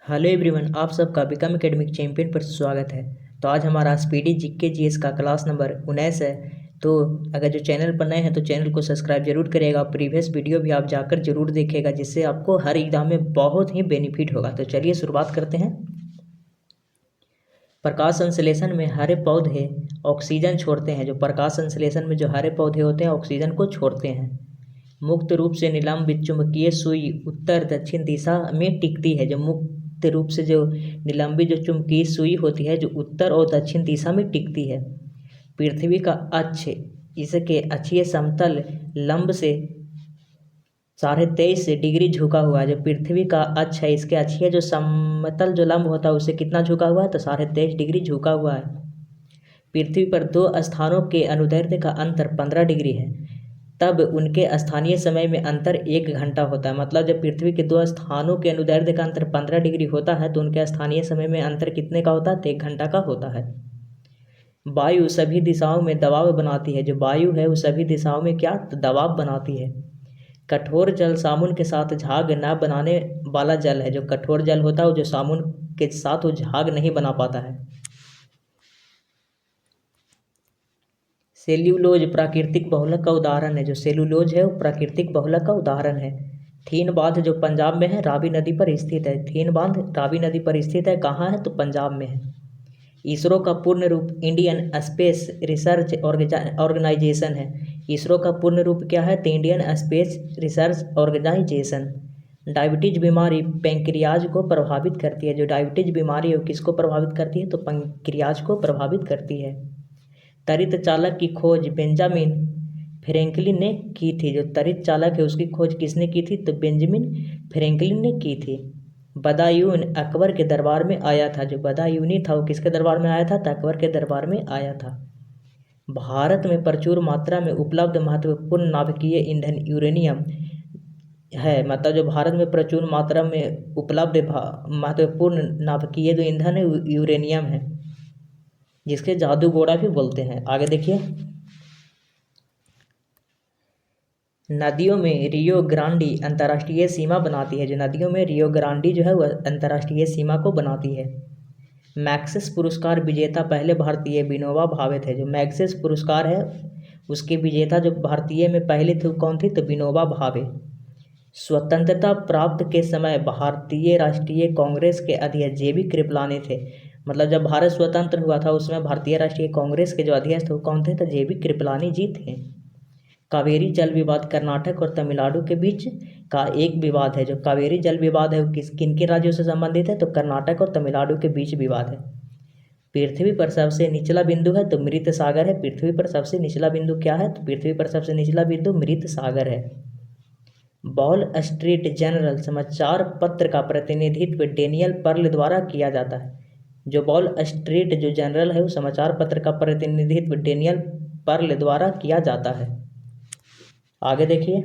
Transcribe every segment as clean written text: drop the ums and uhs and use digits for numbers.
Hello everyone, आप सबका become academic champion पर स्वागत है। तो आज हमारा स्पीडी जीके जीएस का क्लास नंबर 19 है। तो अगर जो चैनल पर नए हैं तो चैनल को सब्सक्राइब जरूर करिएगा। प्रीवियस वीडियो भी आप जाकर जरूर देखिएगा, जिससे आपको हर एग्जाम में बहुत ही बेनिफिट होगा। तो चलिए शुरुआत करते हैं। प्रकाश संश्लेषण में हरे पौधे ऑक्सीजन छोड़ते हैं। जो प्रकाश संश्लेषण में जो हरे पौधे होते हैं ऑक्सीजन को छोड़ते हैं। मुक्त रूप से निलंबित चुंबकीय सुई उत्तर दक्षिण दिशा में टिकती है। जो मुक्त रूप से जो निलंबित जो चुंबकीय सुई होती है जो उत्तर और दक्षिण दिशा में टिकती है। पृथ्वी का अक्ष इसके अक्षीय समतल लंब से 23.5 डिग्री झुका हुआ है। जो पृथ्वी का अक्ष है इसके अक्षीय जो समतल जो लंब होता है उससे कितना झुका हुआ है, तो 23.5 डिग्री झुका हुआ है। पृथ्वी पर दो स्थानों के अनुदैर्ध्य का अंतर 15 डिग्री है, तब उनके स्थानीय समय में अंतर 1 घंटा होता है। मतलब जब पृथ्वी के दो स्थानों के अनुदैर्ध्य का अंतर 15 डिग्री होता है तो उनके स्थानीय समय में अंतर कितने का होता है, तो 1 घंटा का होता है। वायु सभी दिशाओं में दबाव बनाती है। जो वायु है वो सभी दिशाओं में क्या, तो दबाव बनाती है। कठोर जल साबुन के साथ झाग न बनाने वाला जल है। जो कठोर जल होता है वो जो साबुन के साथ वो झाग नहीं बना पाता है। सेल्यूलोज प्राकृतिक बहुलक का उदाहरण है। जो सेल्यूलोज है वो प्राकृतिक बहुलक का उदाहरण है। थीन बांध जो पंजाब में है रावी नदी पर स्थित है। थीन बांध रावी नदी पर स्थित है, कहाँ है, तो पंजाब में है। इसरो का पूर्ण रूप इंडियन स्पेस रिसर्च ऑर्गेनाइजेशन है। इसरो का पूर्ण रूप क्या है, तो Indian space research organisation. Diabetes बीमारी पैंक्रियाज को प्रभावित करती है। जो डायबिटीज बीमारी है वो किसको प्रभावित करती है, तो पैंक्रियाज को प्रभावित करती है। तरित चालक की खोज बेंजामिन फ्रैंकलिन ने की थी। जो तरित चालक है उसकी खोज किसने की थी, तो बेंजामिन फ्रैंकलिन ने की थी। बदायून अकबर के दरबार में आया था। जो बदायूनी था वो किसके दरबार में आया था, तो अकबर के दरबार में आया था। भारत में प्रचुर मात्रा में उपलब्ध महत्वपूर्ण नाभिकीय ईंधन यूरेनियम है। मतलब जो भारत में प्रचुर मात्रा में उपलब्ध महत्वपूर्ण नाभिकीय जो ईंधन है यूरेनियम है, जिसके जादू गोड़ा भी बोलते हैं। आगे देखिए, नदियों में रियो ग्रांडी अंतर्राष्ट्रीय सीमा बनाती है। जो नदियों में रियो ग्रांडी जो है वह अंतर्राष्ट्रीय सीमा को बनाती है। मैक्सेस पुरस्कार विजेता पहले भारतीय विनोबा भावे थे। जो मैक्सेस पुरस्कार है उसके विजेता जो भारतीय में पहले थे कौन थी, तो विनोबा भावे। स्वतंत्रता प्राप्त के समय भारतीय राष्ट्रीय कांग्रेस के अध्यक्ष जेबी कृपलानी थे। मतलब जब भारत स्वतंत्र हुआ था उसमें भारतीय राष्ट्रीय कांग्रेस के जो अध्यक्ष थे वो कौन थे, तो जेबी कृपलानी जी थे। कावेरी जल विवाद कर्नाटक और तमिलनाडु के बीच का एक विवाद है। जो कावेरी जल विवाद है वो किन के राज्यों से संबंधित है, तो कर्नाटक और तमिलनाडु के बीच विवाद है। पृथ्वी पर सबसे निचला बिंदु है तो मृत सागर है। पृथ्वी पर सबसे निचला बिंदु क्या है, तो पृथ्वी पर सबसे निचला बिंदु मृत सागर है। वॉल स्ट्रीट जर्नल समाचार पत्र का प्रतिनिधित्व डेनियल पर्ल द्वारा किया जाता है। जो वॉल स्ट्रीट जो जर्नल है वो समाचार पत्र का प्रतिनिधित्व डेनियल पर्ल द्वारा किया जाता है। आगे देखिए,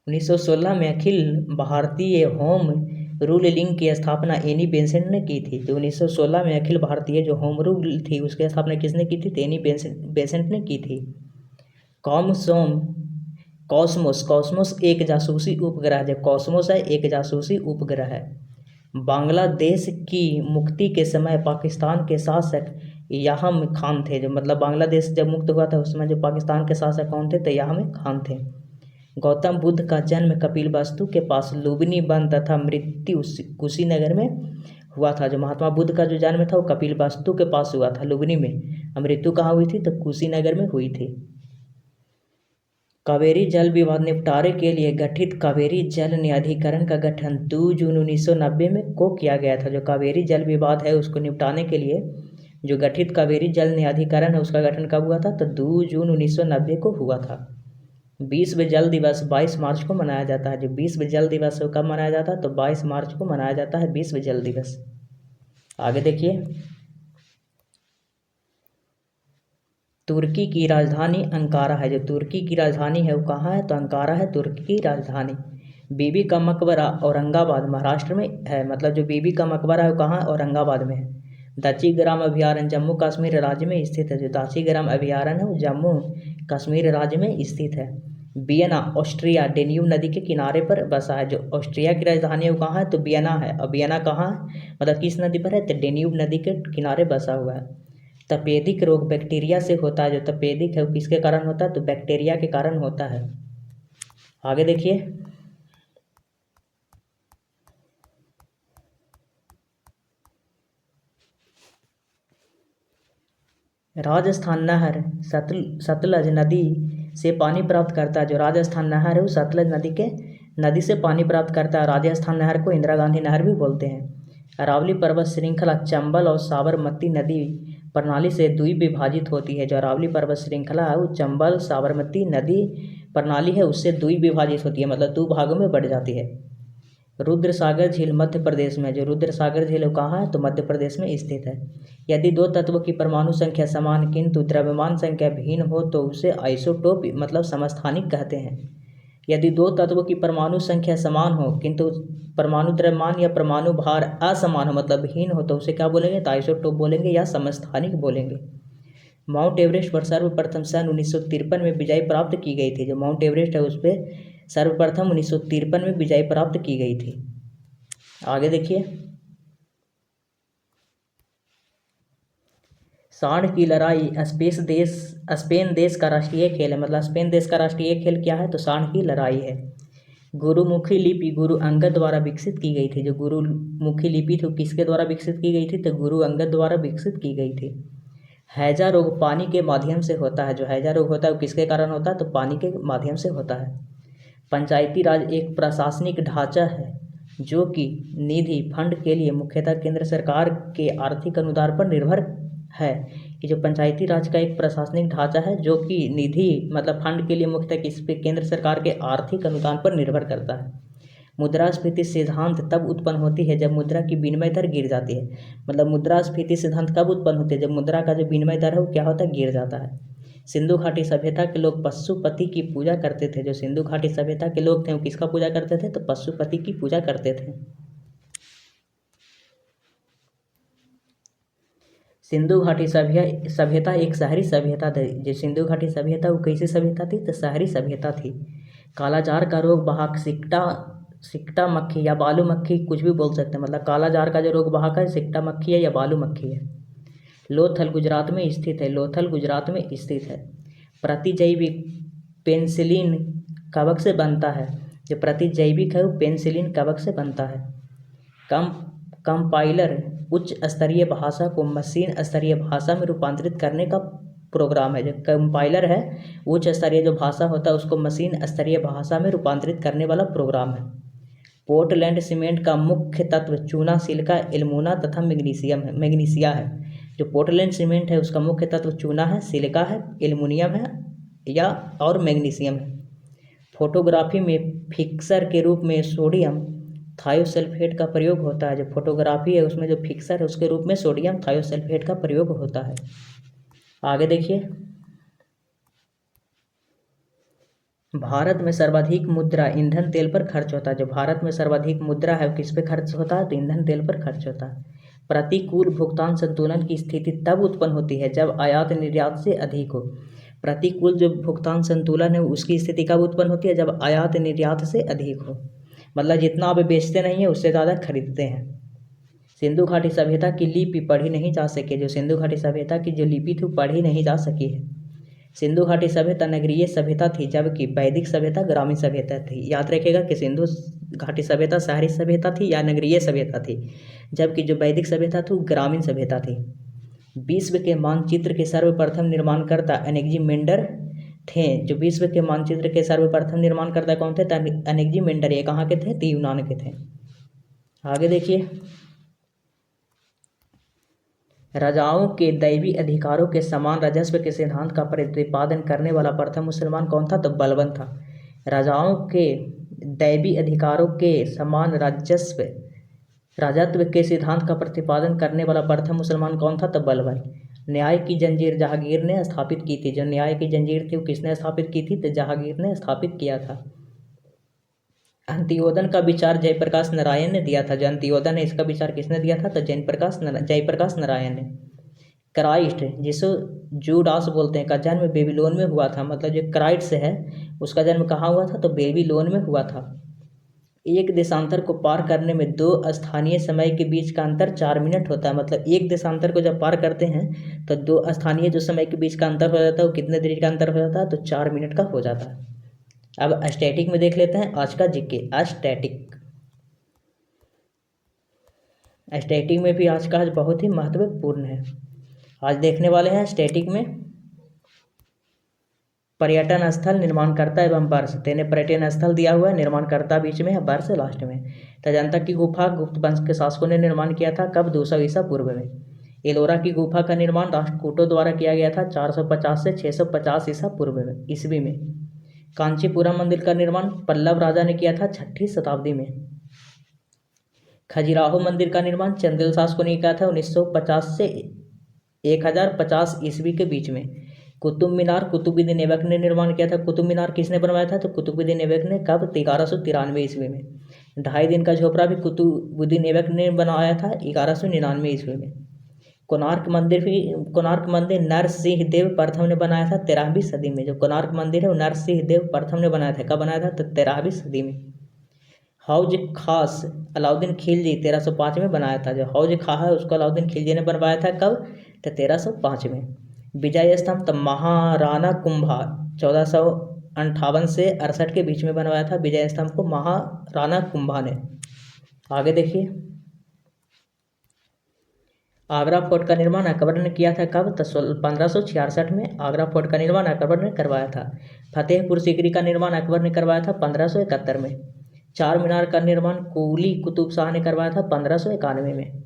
1916 में Akhil Bharatiya home rule league की स्थापना एनी बेसेंट ने की थी। तो 1916 में अखिल भारतीय जो होम रूल थी उसकी स्थापना किसने की थी, तो एनी बेसेंट ने की थी। कॉस्मोस कॉस्मोस एक जासूसी उपग्रह है। जो कॉस्मोस है एक जासूसी उपग्रह है। बांग्लादेश की मुक्ति के समय पाकिस्तान के शासक याहम खान थे। जो मतलब बांग्लादेश जब मुक्त हुआ था उस समय जो पाकिस्तान के शासक कौन थे, तो याहम खान थे। गौतम बुद्ध का जन्म कपिलवस्तु के पास लुम्बिनी वन तथा मृत्यु कुशीनगर में हुआ था। जो महात्मा बुद्ध का जो जन्म था वो कपिलवस्तु के पास हुआ था लुम्बिनी में, मृत्यु कहाँ हुई थी, तो कुशीनगर में हुई थी। कावेरी जल विवाद निपटारे के लिए गठित कावेरी जल न्यायाधिकरण का गठन 2 जून 1990 में को किया गया था। जो कावेरी जल विवाद है उसको निपटाने के लिए जो गठित कावेरी जल न्यायाधिकरण है उसका गठन कब हुआ था, तो 2 जून 1990 को हुआ था। विश्व जल दिवस 22 मार्च को मनाया जाता है। जो विश्व जल दिवस है कब मनाया जाता है, तो 22 मार्च को मनाया जाता है विश्व जल दिवस। आगे देखिए, तुर्की की राजधानी अंकारा है। जो तुर्की की राजधानी है वो कहाँ है, तो अंकारा है तुर्की की राजधानी। बीबी का मकबरा औरंगाबाद महाराष्ट्र में है। मतलब जो बीबी का मकबरा है वो कहाँ, औरंगाबाद में है। दाची ग्राम अभयारण्य जम्मू कश्मीर राज्य में स्थित है। जो दाची ग्राम अभयारण्य है वो जम्मू कश्मीर राज्य में स्थित है। वियना ऑस्ट्रिया डेन्यूब नदी के किनारे पर बसा है। जो ऑस्ट्रिया की राजधानी है वो कहाँ है, तो वियना है। और वियना कहाँ है, मतलब किस नदी पर है, तो डेन्यूब नदी के किनारे बसा हुआ है। तपेदिक रोग बैक्टीरिया से होता है। जो तपेदिक है वो किसके कारण होता है, तो बैक्टीरिया के कारण होता है। आगे देखिए, राजस्थान नहर सतलज नदी से पानी प्राप्त करता है। जो राजस्थान नहर है वो सतलज नदी से पानी प्राप्त करता है। राजस्थान नहर को इंदिरा गांधी नहर भी बोलते हैं। अरावली पर्वत श्रृंखला चंबल और साबरमती नदी प्रणाली से द्विविभाजित होती है। जो अरावली पर्वत श्रृंखला है वो चंबल साबरमती नदी प्रणाली है उससे द्विविभाजित होती है, मतलब दो भागों में बढ़ जाती है। रुद्र सागर झील मध्य प्रदेश में। जो रुद्र सागर झील वो कहाँ है, तो मध्य प्रदेश में स्थित है। यदि दो तत्वों की परमाणु संख्या समान किंतु द्रव्यमान संख्या भिन्न हो तो उसे आइसोटोप मतलब समस्थानिक कहते हैं। यदि दो तत्वों की परमाणु संख्या समान हो किंतु परमाणु द्रव्यमान या परमाणु भार असमान हो मतलब हीन हो तो उसे क्या बोलेंगे, तो आइसोटोप बोलेंगे या समस्थानिक बोलेंगे। माउंट एवरेस्ट पर सर्वप्रथम सन 1953 में विजय प्राप्त की गई थी। जो माउंट एवरेस्ट है उस पर सर्वप्रथम 1953 में विजय प्राप्त की गई थी। आगे देखिए, सांड की लड़ाई स्पेन देश का राष्ट्रीय खेल है। मतलब स्पेन देश का राष्ट्रीय खेल क्या है, तो सांड की लड़ाई है। गुरुमुखी लिपि गुरु अंगद द्वारा विकसित की गई थी। जो गुरुमुखी लिपि थी किसके द्वारा विकसित की गई थी, तो गुरु अंगद द्वारा विकसित की गई थी। हैजा रोग पानी के माध्यम से होता है। जो हैजा रोग होता है वो किसके कारण होता है, तो पानी के माध्यम से होता है। पंचायती राज एक प्रशासनिक ढांचा है जो कि निधि फंड के लिए मुख्यतः केंद्र सरकार के आर्थिक अनुदान पर निर्भर है। कि जो पंचायती राज का एक प्रशासनिक ढांचा है जो कि निधि मतलब फंड के लिए मुख्यतः किस पे, केंद्र सरकार के आर्थिक अनुदान पर निर्भर करता है। मुद्रास्फीति सिद्धांत तब उत्पन्न होती है जब मुद्रा की विनिमय दर गिर जाती है। मतलब मुद्रास्फीति सिद्धांत कब उत्पन्न होती है, जब मुद्रा का जो विनिमय दर है वो क्या होता है, गिर जाता है। सिंधु घाटी सभ्यता के लोग पशुपति की पूजा करते थे। जो सिंधु घाटी सभ्यता के लोग थे वो किसका पूजा करते थे, तो पशुपति की पूजा करते थे। सिंधु घाटी सभ्यता एक शहरी सभ्यता थी। जो सिंधु घाटी सभ्यता वो कैसी सभ्यता थी, तो शहरी सभ्यता थी। कालाजार का रोग वाहक सिकटा मक्खी या बालू मक्खी कुछ भी बोल सकते हैं। मतलब कालाजार का जो रोग वाहक है सिकटा मक्खी है या बालू मक्खी है। लोथल गुजरात में स्थित है। लोथल गुजरात में स्थित है। प्रतिजैविक पेनिसिलिन कवक से बनता है। जो प्रतिजैविक है वो पेनिसिलिन कवक से बनता है। कंपाइलर उच्च स्तरीय भाषा को मशीन स्तरीय भाषा में रूपांतरित करने का प्रोग्राम है। जो कंपाइलर है उच्च स्तरीय जो भाषा होता है उसको मशीन स्तरीय भाषा में रूपांतरित करने वाला प्रोग्राम है। पोर्टलैंड सीमेंट का मुख्य तत्व चूना, सिलिका, एल्यूमिना तथा मैग्नीशिया है। जो पोर्टलैंड सीमेंट है उसका मुख्य तत्व चूना है, सिलिका है, एल्युमिनियम है और मैग्नीशियम है। फोटोग्राफी में फिक्सर के रूप में सोडियम थायोसल्फेट का प्रयोग होता है। जो फोटोग्राफी है उसमें जो फिक्सर है उसके रूप में सोडियम थायोसल्फेट का प्रयोग होता है। आगे देखिए, भारत में सर्वाधिक मुद्रा ईंधन तेल पर खर्च होता है। जो भारत में सर्वाधिक मुद्रा है वो किस पे खर्च होता है, तो ईंधन तेल पर खर्च होता है। प्रतिकूल भुगतान संतुलन की स्थिति तब उत्पन्न होती है जब आयात निर्यात से अधिक हो। प्रतिकूल जो भुगतान संतुलन है उसकी स्थिति कब उत्पन्न होती है, जब आयात निर्यात से अधिक हो। मतलब जितना आप बेचते नहीं है उससे ज़्यादा खरीदते हैं। सिंधु घाटी सभ्यता की लिपि पढ़ी नहीं जा सकी। जो सिंधु घाटी सभ्यता की जो लिपि थी पढ़ी नहीं जा सकी है। सिंधु घाटी सभ्यता नगरीय सभ्यता थी जबकि वैदिक सभ्यता ग्रामीण सभ्यता थी। याद रखिएगा कि सिंधु घाटी सभ्यता शहरी सभ्यता थी या नगरीय सभ्यता थी, जबकि जो वैदिक सभ्यता थी ग्रामीण सभ्यता थी। विश्व के मानचित्र के सर्वप्रथम निर्माणकर्ता एनेक्जिमेंडर थे। जो विश्व के मानचित्र के सर्वप्रथम निर्माणकर्ता कौन थे, एनेक्जिमेंडर। ये कहाँ के थे, तो यूनान के थे। आगे देखिए, राजाओं के दैवी अधिकारों के समान राजस्व के सिद्धांत का प्रतिपादन करने वाला प्रथम मुसलमान कौन था, तो बलबन था। राजाओं के दैवी अधिकारों के समान राजत्व के सिद्धांत का प्रतिपादन करने वाला प्रथम मुसलमान कौन था, तो बलबन। न्याय की जंजीर जहांगीर ने स्थापित की थी। जो न्याय की जंजीर थी वो किसने स्थापित की थी, तो जहांगीर ने स्थापित किया था। अंत्योदन का विचार जयप्रकाश नारायण ने दिया था। जो अंत्योदन है इसका विचार किसने दिया था, तो जयप्रकाश नारायण ने। क्राइस्ट, जिसको जूडास बोलते हैं, का जन्म बेबीलोन में हुआ था। मतलब जो क्राइस्ट है उसका जन्म कहाँ हुआ था? तो बेबीलोन में हुआ था। एक देशांतर को पार करने में 2 स्थानीय समय के बीच का अंतर 4 मिनट होता है। मतलब एक देशांतर को जब पार करते हैं तो 2 स्थानीय जो समय के बीच का अंतर हो जाता है वो कितने देर का अंतर हो जाता है? तो 4 मिनट का हो जाता है। अब स्टैटिक में देख लेते हैं आज का जीके। स्टैटिक स्टैटिक में भी आज का आज बहुत ही महत्वपूर्ण है। आज देखने वाले हैं स्टैटिक में पर्यटन स्थल, निर्माणकर्ता एवं वर्ष। तेने पर्यटन स्थल दिया हुआ है, निर्माणकर्ता बीच में है, वर्ष लास्ट में। तजंता की गुफा गुप्त वंश के शासकों ने निर्माण किया था, कब? 200 ईसा पूर्व में। एलोरा की गुफा का निर्माण राष्ट्रकूटों द्वारा किया गया था 450 से 650 ईसा पूर्व में, ईस्वी में। कांचीपुरम मंदिर का निर्माण पल्लव राजा ने किया था 6ठी शताब्दी में। खजुराहो मंदिर का निर्माण चंदेल शासकों ने किया था 1950 से 1050 ईस्वी के बीच में। कुतुब मीनार कुतुबुद्दीन ऐबक ने निर्माण किया था। कुतुब मीनार किसने बनवाया था? तो कुतुबुद्दीन ऐबक ने, कब? 1193 ईस्वी में। 2.5 दिन का झोपड़ा भी कुतुबुद्दीन ऐबक ने बनवाया था 1199 ईस्वी में। कोणार्क मंदिर नरसिंह देव प्रथम ने बनाया था 13वीं सदी में। जो कोणार्क मंदिर है वो नरसिंह देव प्रथम ने बनाया था। कब बनाया था? तो 13वीं सदी में। हौज खास अलाउद्दीन खिलजी 1305 में बनाया था। जो हौज खा है उसको अलाउद्दीन खिलजी ने बनवाया था, कब? तो 1305 में। विजय स्तंभ तो महाराणा कुंभा 1458 से 68 के बीच में बनवाया था विजय स्तंभ को महाराणा कुंभा ने। आगे देखिए, आगरा फोर्ट का निर्माण अकबर ने किया था, कब? तो 1566 में आगरा फोर्ट का निर्माण अकबर ने करवाया था। फतेहपुर सीकरी का निर्माण अकबर ने करवाया था 1571 में। चार मीनार का निर्माण कुली कुतुब शाह ने करवाया था 1591 में।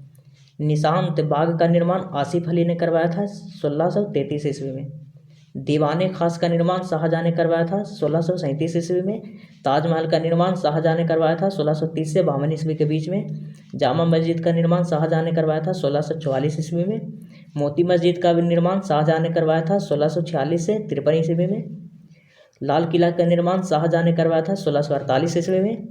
निशांत बाग का निर्माण आसिफ अली ने करवाया था 1633 ईस्वी में। दीवाने खास का निर्माण शाहजहाँ ने करवाया था 1637 ईस्वी में। ताजमहल का निर्माण शाहजहाँ ने करवाया था 1630 से 52 ईस्वी के बीच में। जामा मस्जिद का निर्माण शाहजहाँ ने करवाया था 1644 ईस्वी में। मोती मस्जिद का निर्माण शाहजहाँ ने करवाया था 1646 से 53 ईस्वी में। लाल किला का निर्माण शाहजहाँ ने करवाया था 1648 ईस्वी में।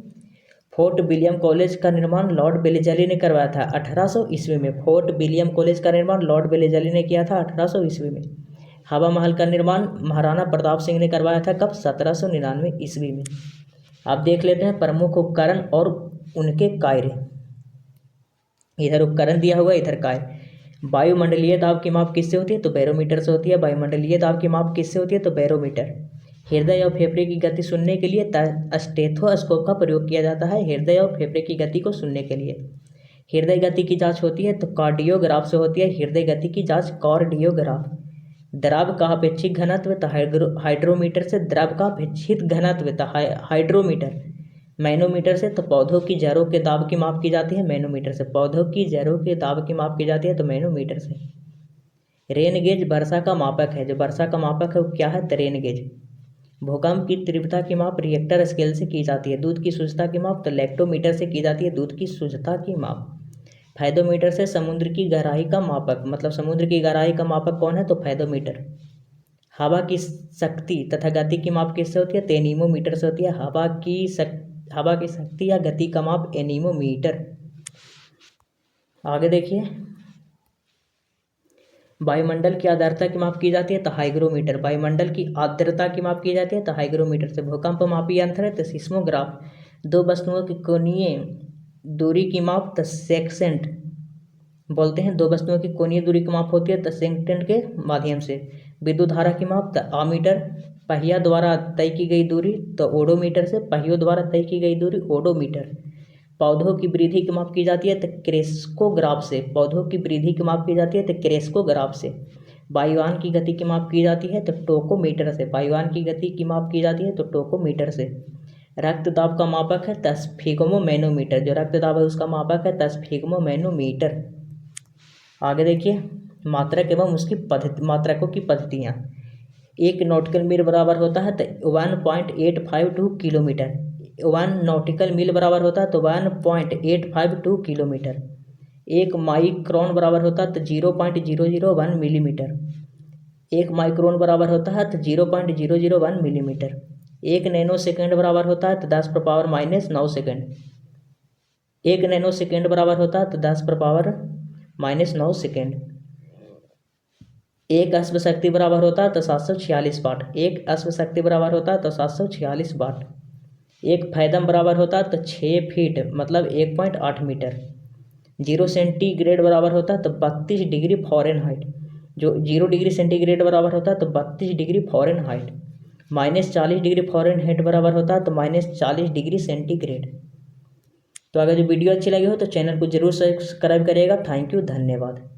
फोर्ट विलियम कॉलेज का निर्माण लॉर्ड वेलेजली ने करवाया था 1800 ईस्वी में। फोर्ट विलियम कॉलेज का निर्माण लॉर्ड वेलेजली ने किया था 1800 ईस्वी में। हवा महल का निर्माण महाराणा प्रताप सिंह ने करवाया था, कब? 1799 ईस्वी में। अब देख लेते हैं प्रमुख उपकरण और उनके कार्य। इधर उपकरण दिया हुआ, इधर कार्य। वायुमंडलीय दाब की माप किससे होती है? तो बैरोमीटर से होती है। वायुमंडलीय दाब की माप किससे होती है? तो बैरोमीटर। हृदय और फेफड़े की गति सुनने के लिए स्टेथोस्कोप का प्रयोग किया जाता है, हृदय और फेफड़े की गति को सुनने के लिए। हृदय गति की जांच होती है तो कार्डियोग्राफ से होती है। हृदय गति की जांच कार्डियोग्राफ। द्रव का अपेक्षित घनत्व तो हाइड्रोमीटर से। द्रव का अपेक्षित घनत्व तो हाइड्रोमीटर। मैनोमीटर से तो पौधों की जड़ों के दाब की माप की जाती है, मैनोमीटर से। पौधों की जड़ों के दाब की माप की जाती है तो मैनोमीटर से। रेन गेज वर्षा का मापक है। जो वर्षा का मापक है वो क्या है? तो रेन गेज। भूकंप की तीव्रता की माप रिएक्टर स्केल से की जाती है। दूध की शुद्धता की माप तो लैक्टोमीटर से की जाती है, दूध की शुद्धता की माप। फैदोमीटर से समुद्र की गहराई का मापक, मतलब समुद्र की गहराई का मापक कौन है? तो फैदोमीटर। हवा की शक्ति तथा गति की माप किससे होती है? तो एनीमोमीटर से होती है। हवा की शक्ति या गति का माप एनीमोमीटर। आगे देखिए, वायुमंडल की आर्द्रता की माप की जाती है तो हाइग्रोमीटर। वायुमंडल की आर्द्रता की माप की जाती है तो हाइग्रोमीटर से। भूकंप मापी यंत्र है तो सिस्मोग्राफ। दो वस्तुओं की कोणीय दूरी की माप तो सेकसेंट बोलते हैं। दो वस्तुओं की कोणीय दूरी की माप होती है तो सेकंड के माध्यम से। विद्युत धारा की माप तो आमीटर। पहिया द्वारा तय की गई दूरी तो ओडोमीटर से। पहियों द्वारा तय की गई दूरी ओडोमीटर। पौधों की वृद्धि की माप की जाती है तो क्रेस्कोग्राफ से। पौधों की वृद्धि की माप की जाती है तो क्रेस्कोग्राफ से। वायुयान की गति की माप की जाती है तो टोकोमीटर से। वायुयान की गति की माप की जाती है तो टोकोमीटर से। रक्त दाब का मापक है तो स्फिग्मोमैनोमीटर। जो रक्त दाब है उसका मापक है तो स्फिग्मोमैनोमीटर। आगे देखिए, मात्रक एवं उसकी मात्रकों की पद्धतियाँ। एक नॉटिकल मील बराबर होता है तो 1.852 किलोमीटर। 1 नॉटिकल मील बराबर होता है तो 1.852 किलोमीटर। एक माइक्रोन बराबर होता है तो 0.001 मिलीमीटर। एक माइक्रोन बराबर होता है तो 0.001 मिलीमीटर। एक नैनो सेकेंड बराबर होता है तो 10⁻⁻9 सेकेंड। एक नैनो सेकेंड बराबर होता है तो 10⁻⁻9 सेकेंड। एक अश्व शक्ति बराबर होता है तो 746 वाट। एक अश्व शक्ति बराबर होता है तो 746 वाट। एक फैदम बराबर होता है तो 6 फीट मतलब 1.8 मीटर। 0 सेंटीग्रेड बराबर होता है तो 32 डिग्री फ़ारेनहाइट। जो 0 डिग्री सेंटीग्रेड बराबर होता है तो 32 डिग्री फ़ारेनहाइट। -40 डिग्री फ़ारेनहाइट बराबर होता है तो -40 डिग्री सेंटीग्रेड। तो अगर जो वीडियो अच्छी लगी हो तो चैनल को जरूर सब्सक्राइब करिएगा। थैंक यू, धन्यवाद।